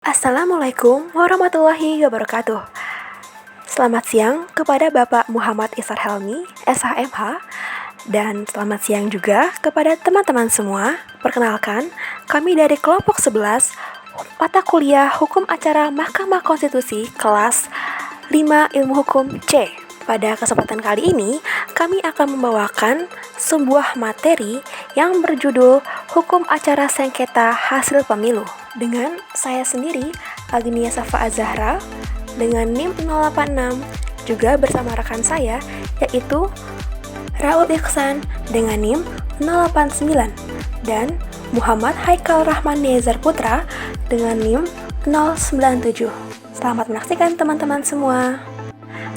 Assalamualaikum warahmatullahi wabarakatuh. Selamat siang kepada Bapak Muhammad Isar Helmi, SHMH, dan selamat siang juga kepada teman-teman semua. Perkenalkan, kami dari kelompok 11 mata kuliah Hukum Acara Mahkamah Konstitusi kelas 5 Ilmu Hukum C. Pada kesempatan kali ini, kami akan membawakan sebuah materi yang berjudul Hukum Acara Sengketa Hasil Pemilu dengan saya sendiri, Agnia Safa Azahra, dengan NIM 086, juga bersama rekan saya, yaitu Raul Iksan dengan NIM 089, dan Muhammad Haikal Rahman Nezar Putra dengan NIM 097. Selamat menyaksikan teman-teman semua.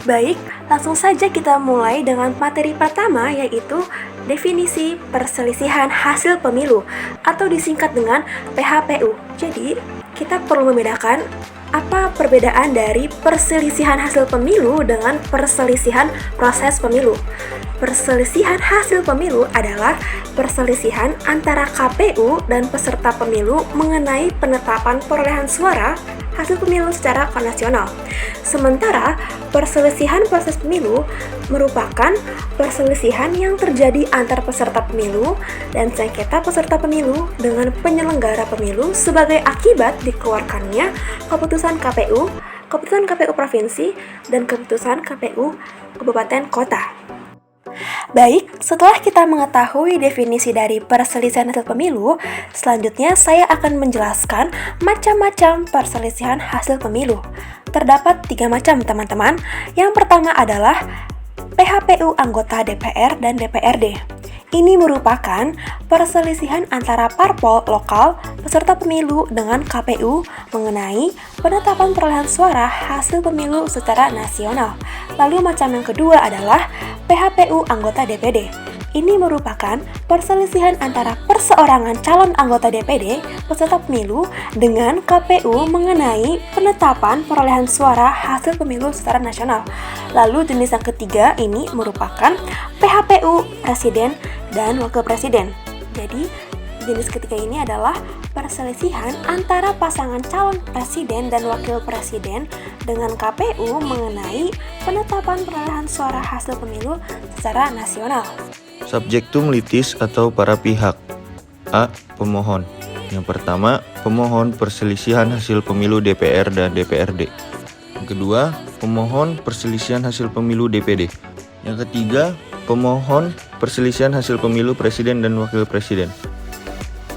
Baik, langsung saja kita mulai dengan materi pertama, yaitu definisi perselisihan hasil pemilu atau disingkat dengan PHPU. Jadi, kita perlu membedakan apa perbedaan dari perselisihan hasil pemilu dengan perselisihan proses pemilu. Perselisihan hasil pemilu adalah perselisihan antara KPU dan peserta pemilu mengenai penetapan perolehan suara hasil pemilu secara konvensional. Sementara perselisihan proses pemilu merupakan perselisihan yang terjadi antar peserta pemilu dan sengketa peserta pemilu dengan penyelenggara pemilu sebagai akibat dikeluarkannya keputusan KPU provinsi, dan keputusan KPU kabupaten kota. Baik, setelah kita mengetahui definisi dari perselisihan hasil pemilu, selanjutnya saya akan menjelaskan macam-macam perselisihan hasil pemilu. Terdapat 3 macam, teman-teman. Yang pertama adalah PHPU anggota DPR dan DPRD. Ini merupakan perselisihan antara parpol lokal peserta pemilu dengan KPU mengenai penetapan perolehan suara hasil pemilu secara nasional. Lalu macam yang kedua adalah PHPU anggota DPD. Ini merupakan perselisihan antara perseorangan calon anggota DPD peserta pemilu dengan KPU mengenai penetapan perolehan suara hasil pemilu secara nasional. Lalu jenis yang ketiga ini merupakan PHPU presiden dan wakil presiden. Jadi, jenis ketiga ini adalah perselisihan antara pasangan calon presiden dan wakil presiden dengan KPU mengenai penetapan perolehan suara hasil pemilu secara nasional. Subjektum litis atau para pihak. A. Pemohon. Yang pertama, pemohon perselisihan hasil pemilu DPR dan DPRD. Yang kedua, pemohon perselisihan hasil pemilu DPD. Yang ketiga, pemohon perselisihan hasil pemilu presiden dan wakil presiden.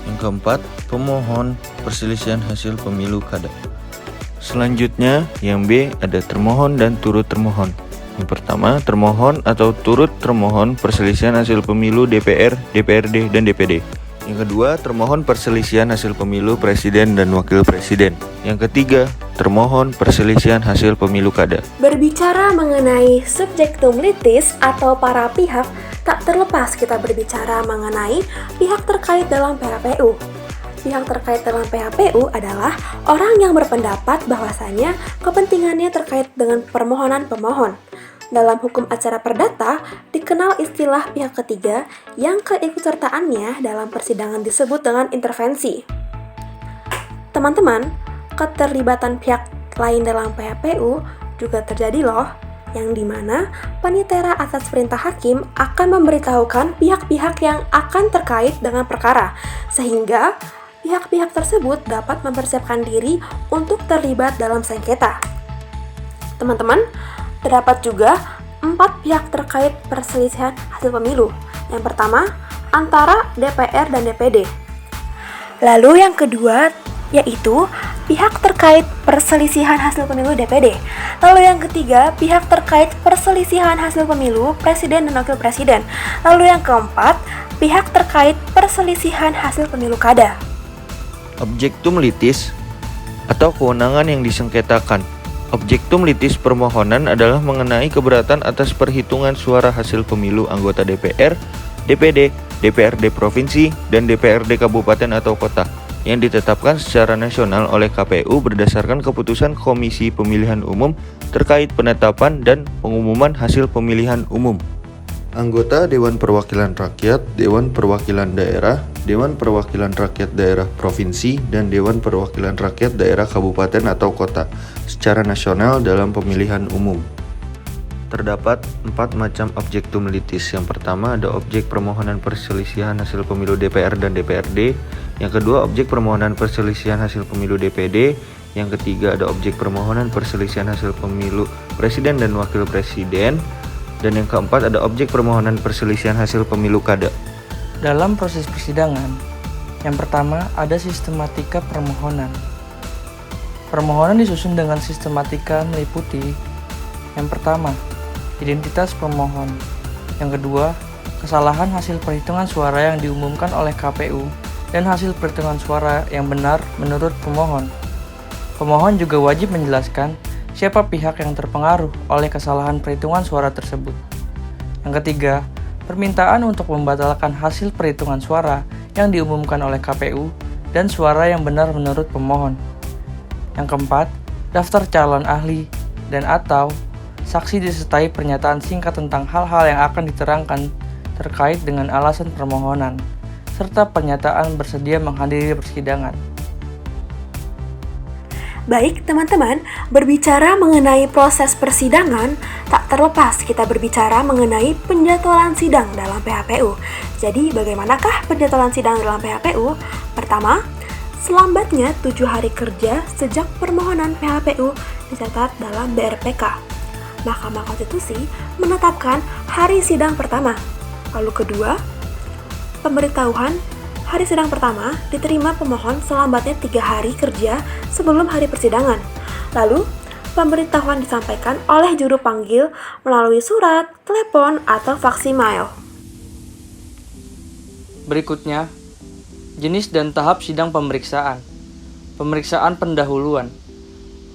Yang keempat, pemohon perselisihan hasil pemilu kada. Selanjutnya, yang B ada termohon dan turut termohon. Yang pertama, termohon atau turut termohon perselisihan hasil pemilu DPR, DPRD, dan DPD. Yang kedua, termohon perselisihan hasil pemilu presiden dan wakil presiden. Yang ketiga, termohon perselisihan hasil pemilu kada. Berbicara mengenai subjektum litis atau para pihak, tak terlepas kita berbicara mengenai pihak terkait dalam PHPU. Pihak terkait dalam PHPU adalah orang yang berpendapat bahwasanya kepentingannya terkait dengan permohonan pemohon. Dalam hukum acara perdata, dikenal istilah pihak ketiga yang keikutsertaannya dalam persidangan disebut dengan intervensi. Teman-teman, keterlibatan pihak lain dalam PHPU juga terjadi loh, yang dimana panitera atas perintah hakim akan memberitahukan pihak-pihak yang akan terkait dengan perkara, sehingga pihak-pihak tersebut dapat mempersiapkan diri untuk terlibat dalam sengketa. Teman-teman, terdapat juga 4 pihak terkait perselisihan hasil pemilu. Yang pertama, antara DPR dan DPD. Lalu yang kedua, yaitu pihak terkait perselisihan hasil pemilu DPD. Lalu yang ketiga, pihak terkait perselisihan hasil pemilu presiden dan wakil presiden. Lalu yang keempat, pihak terkait perselisihan hasil pemilu kada. Objektum litis atau kewenangan yang disengketakan. Objektum litis permohonan adalah mengenai keberatan atas perhitungan suara hasil pemilu anggota DPR, DPD, DPRD provinsi, dan DPRD kabupaten atau kota yang ditetapkan secara nasional oleh KPU berdasarkan keputusan Komisi Pemilihan Umum terkait penetapan dan pengumuman hasil pemilihan umum. Anggota Dewan Perwakilan Rakyat, Dewan Perwakilan Daerah, Dewan Perwakilan Rakyat Daerah Provinsi, dan Dewan Perwakilan Rakyat Daerah Kabupaten atau Kota secara nasional dalam pemilihan umum. Terdapat 4 macam objektum litis. Yang pertama ada objek permohonan perselisihan hasil pemilu DPR dan DPRD. Yang kedua objek permohonan perselisihan hasil pemilu DPD. Yang ketiga ada objek permohonan perselisihan hasil pemilu Presiden dan Wakil Presiden. Dan yang keempat ada objek permohonan perselisihan hasil pemilu kada. Dalam proses persidangan, yang pertama ada sistematika permohonan. Permohonan disusun dengan sistematika meliputi yang pertama, identitas pemohon. Yang kedua, kesalahan hasil perhitungan suara yang diumumkan oleh KPU dan hasil perhitungan suara yang benar menurut pemohon. Pemohon juga wajib menjelaskan siapa pihak yang terpengaruh oleh kesalahan perhitungan suara tersebut. Yang ketiga, permintaan untuk membatalkan hasil perhitungan suara yang diumumkan oleh KPU dan suara yang benar menurut pemohon. Yang keempat, daftar calon ahli dan atau saksi disertai pernyataan singkat tentang hal-hal yang akan diterangkan terkait dengan alasan permohonan, serta pernyataan bersedia menghadiri persidangan. Baik teman-teman, berbicara mengenai proses persidangan, tak terlepas kita berbicara mengenai penjadwalan sidang dalam PHPU. Jadi bagaimanakah penjadwalan sidang dalam PHPU? Pertama, selambatnya 7 hari kerja sejak permohonan PHPU dicatat dalam BRPK. Mahkamah Konstitusi menetapkan hari sidang pertama. Lalu kedua, pemberitahuan hari sidang pertama diterima pemohon selambatnya 3 hari kerja sebelum hari persidangan. Lalu, pemberitahuan disampaikan oleh juru panggil melalui surat, telepon, atau faksimail. Berikutnya, jenis dan tahap sidang pemeriksaan. Pemeriksaan pendahuluan.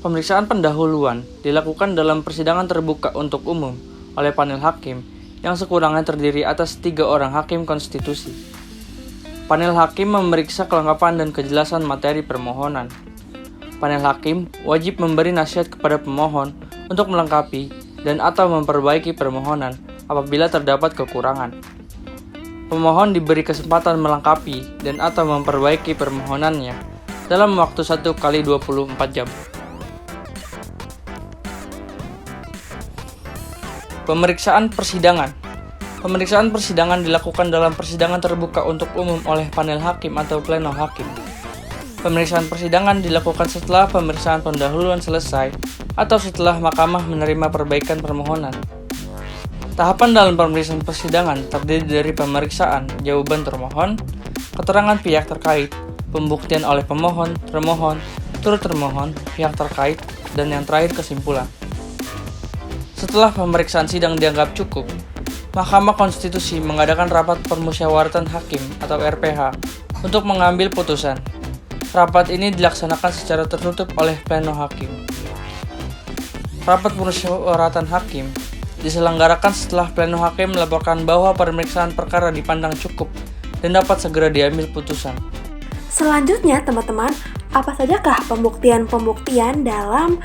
Pemeriksaan pendahuluan dilakukan dalam persidangan terbuka untuk umum oleh panel hakim yang sekurangnya terdiri atas 3 orang hakim konstitusi. Panel hakim memeriksa kelengkapan dan kejelasan materi permohonan. Panel hakim wajib memberi nasihat kepada pemohon untuk melengkapi dan atau memperbaiki permohonan apabila terdapat kekurangan. Pemohon diberi kesempatan melengkapi dan atau memperbaiki permohonannya dalam waktu 1 kali 24 jam. Pemeriksaan persidangan. Pemeriksaan persidangan dilakukan dalam persidangan terbuka untuk umum oleh panel hakim atau pleno hakim. Pemeriksaan persidangan dilakukan setelah pemeriksaan pendahuluan selesai atau setelah mahkamah menerima perbaikan permohonan. Tahapan dalam pemeriksaan persidangan terdiri dari pemeriksaan jawaban termohon, keterangan pihak terkait, pembuktian oleh pemohon, termohon, turut termohon, pihak terkait, dan yang terakhir kesimpulan. Setelah pemeriksaan sidang dianggap cukup, Mahkamah Konstitusi mengadakan rapat permusyawaratan hakim atau RPH untuk mengambil putusan. Rapat ini dilaksanakan secara tertutup oleh pleno hakim. Rapat permusyawaratan hakim diselenggarakan setelah pleno hakim melaporkan bahwa pemeriksaan perkara dipandang cukup dan dapat segera diambil putusan. Selanjutnya teman-teman, apa sajakah pembuktian-pembuktian dalam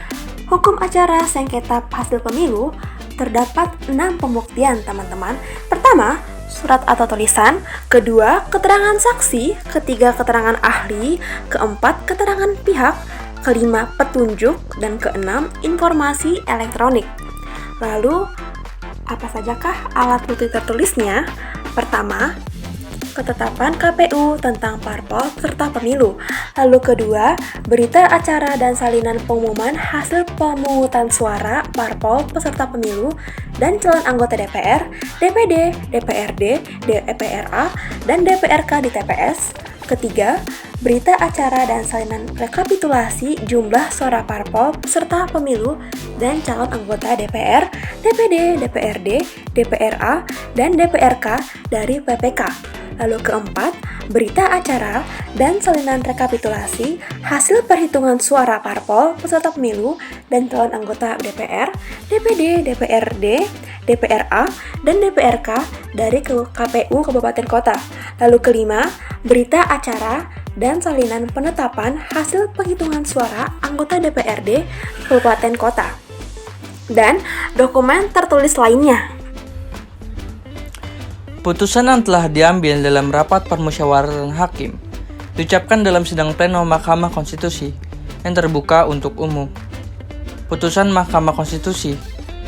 hukum acara sengketa hasil pemilu? Terdapat 6 pembuktian teman-teman. Pertama, surat atau tulisan. Kedua, keterangan saksi. Ketiga, keterangan ahli. Keempat, keterangan pihak. Kelima, petunjuk. Dan keenam, informasi elektronik. Lalu, apa sajakah alat bukti tertulisnya? Pertama, ketetapan KPU tentang parpol serta pemilu. Lalu kedua, berita acara dan salinan pengumuman hasil pemungutan suara parpol peserta pemilu dan calon anggota DPR, DPD, DPRD, DPRA, dan DPRK di TPS. Ketiga, berita acara dan salinan rekapitulasi jumlah suara parpol peserta pemilu dan calon anggota DPR, DPD, DPRD, DPRA, dan DPRK dari PPK. Lalu keempat, berita acara dan salinan rekapitulasi hasil perhitungan suara parpol peserta pemilu dan calon anggota DPR, DPD, DPRD, DPRA, dan DPRK dari KPU Kabupaten Kota. Lalu kelima, berita acara dan salinan penetapan hasil penghitungan suara anggota DPRD Kabupaten Kota dan dokumen tertulis lainnya. Putusan yang telah diambil dalam rapat permusyawaratan hakim diucapkan dalam sidang pleno Mahkamah Konstitusi yang terbuka untuk umum. Putusan Mahkamah Konstitusi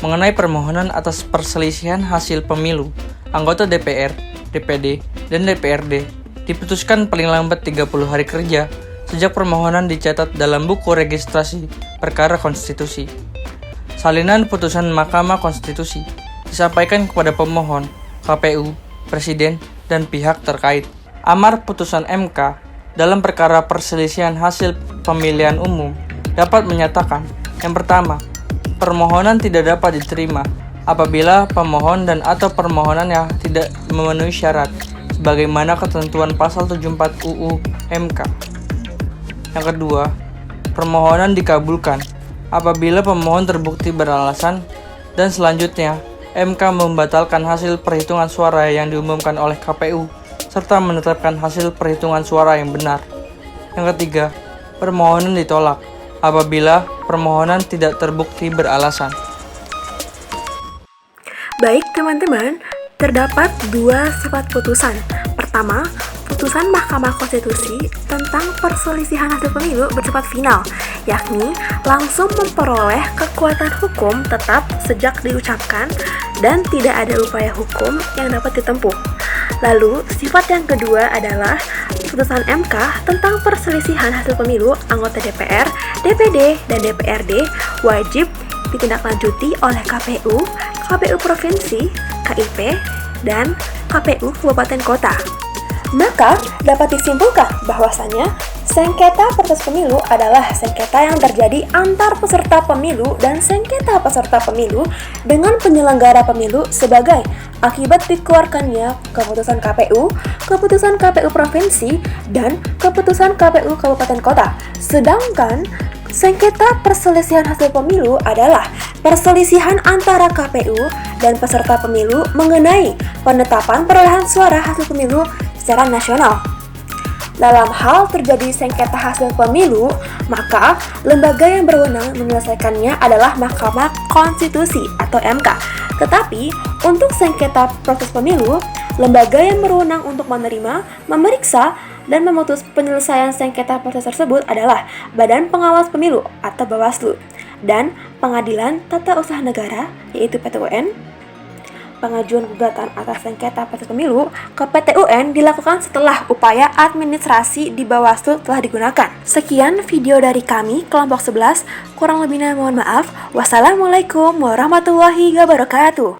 mengenai permohonan atas perselisihan hasil pemilu anggota DPR, DPD, dan DPRD diputuskan paling lambat 30 hari kerja sejak permohonan dicatat dalam buku registrasi perkara konstitusi. Salinan putusan Mahkamah Konstitusi disampaikan kepada pemohon, KPU, Presiden, dan pihak terkait. Amar putusan MK dalam perkara perselisihan hasil pemilihan umum dapat menyatakan yang pertama, permohonan tidak dapat diterima apabila pemohon dan atau permohonannya tidak memenuhi syarat sebagaimana ketentuan pasal 74 UU MK. Yang kedua, permohonan dikabulkan apabila pemohon terbukti beralasan dan selanjutnya MK membatalkan hasil perhitungan suara yang diumumkan oleh KPU serta menetapkan hasil perhitungan suara yang benar. Yang ketiga, permohonan ditolak apabila permohonan tidak terbukti beralasan. Baik teman-teman, terdapat dua sifat putusan. Pertama, putusan Mahkamah Konstitusi tentang perselisihan hasil pemilu bersifat final, yakni langsung memperoleh kekuatan hukum tetap sejak diucapkan dan tidak ada upaya hukum yang dapat ditempuh. Lalu, sifat yang kedua adalah putusan MK tentang perselisihan hasil pemilu anggota DPR, DPD, dan DPRD wajib ditindaklanjuti oleh KPU, KPU Provinsi, KIP, dan KPU Kabupaten Kota. Maka dapat disimpulkan bahwasannya sengketa proses pemilu adalah sengketa yang terjadi antar peserta pemilu dan sengketa peserta pemilu dengan penyelenggara pemilu sebagai akibat dikeluarkannya keputusan KPU Provinsi, dan keputusan KPU Kabupaten Kota. Sedangkan sengketa perselisihan hasil pemilu adalah perselisihan antara KPU dan peserta pemilu mengenai penetapan perolehan suara hasil pemilu secara nasional. Dalam hal terjadi sengketa hasil pemilu, maka lembaga yang berwenang menyelesaikannya adalah Mahkamah Konstitusi atau MK. Tetapi, untuk sengketa proses pemilu, lembaga yang berwenang untuk menerima, memeriksa, dan memutus penyelesaian sengketa proses tersebut adalah Badan Pengawas Pemilu atau Bawaslu dan Pengadilan Tata Usaha Negara yaitu PT UN. Pengajuan gugatan atas sengketa proses pemilu ke PT UN dilakukan setelah upaya administrasi di Bawaslu telah digunakan. Sekian video dari kami, kelompok 11. Kurang lebihnya mohon maaf. Wassalamualaikum warahmatullahi wabarakatuh.